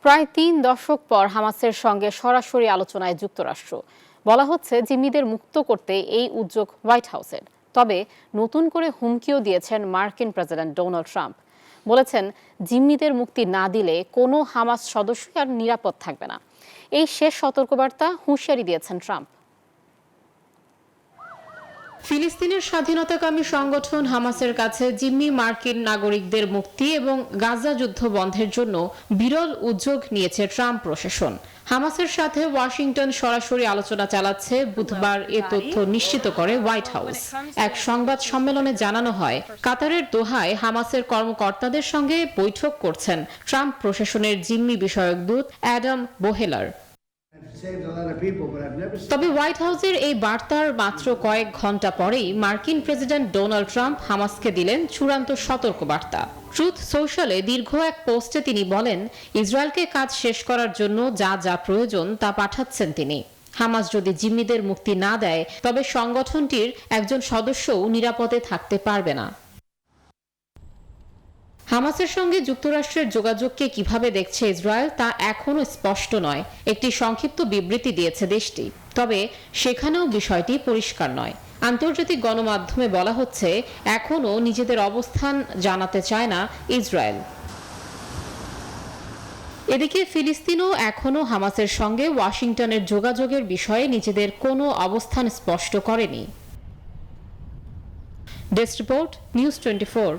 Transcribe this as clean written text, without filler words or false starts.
প্রায় ৩ দশক পর হামাসের সঙ্গে সরাসরি আলোচনায় যুক্তরাষ্ট্র। বলা হচ্ছে জিম্মিদের মুক্ত করতে এই উদ্যোগ হোয়াইট হাউসের। তবে নতুন করে হুমকিও দিয়েছেন মার্কিন প্রেসিডেন্ট ডোনাল্ড ট্রাম্প। বলেছেন জিম্মিদের মুক্তি না দিলে কোনো হামাস সদস্যই আর নিরাপদ থাকবে না। এই শেষ সতর্কবার্তা হুঁশিয়ারি দিয়েছেন ট্রাম্প। ফিলিস্তিনের স্বাধীনতাকামী সংগঠন হামাসের কাছে জিম্মি মার্কিন নাগরিকদের মুক্তি এবং গাজা যুদ্ধ বন্ধের জন্য বিরল উদ্যোগ নিয়েছে ট্রাম্প প্রশাসন। হামাসের সাথে ওয়াশিংটন সরাসরি আলোচনা চালাচ্ছে, বুধবার এ তথ্য নিশ্চিত করে হোয়াইট হাউস। এক সংবাদ সম্মেলনে জানানো হয়, কাতারের দোহায় হামাসের কর্মকর্তাদের সঙ্গে বৈঠক করছেন ট্রাম্প প্রশাসনের জিম্মি বিষয়ক দূত অ্যাডাম বোহেলার। তবে হোয়াইট হাউসের এই বার্তার মাত্র কয়েক ঘন্টা পরেই মার্কিন প্রেসিডেন্ট ডোনাল্ড ট্রাম্প হামাসকে দিলেন চূড়ান্ত সতর্কবার্তা। ট্রুথ সোশ্যালে দীর্ঘ এক পোস্টে তিনি বলেন, ইসরায়েলকে কাজ শেষ করার জন্য যা যা প্রয়োজন তা পাঠাচ্ছেন তিনি। হামাস যদি জিম্মিদের মুক্তি না দেয় তবে সংগঠনটির একজন সদস্যও নিরাপদে থাকতে পারবে না। হামাসের সঙ্গে যুক্তরাষ্ট্রের যোগাযোগকে কিভাবে দেখছে ইসরায়েল তা এখনও স্পষ্ট নয়। একটি সংক্ষিপ্ত বিবৃতি দিয়েছে দেশটি, তবে সেখানেও বিষয়টি পরিষ্কার নয়। আন্তর্জাতিক গণমাধ্যমে বলা হচ্ছে, এখনও নিজেদের অবস্থান জানাতে চায় না ইসরায়েল। এদিকে ফিলিস্তিনও এখনও হামাসের সঙ্গে ওয়াশিংটনের যোগাযোগের বিষয়ে নিজেদের কোনো অবস্থান স্পষ্ট করেনি। Desk report, news 24।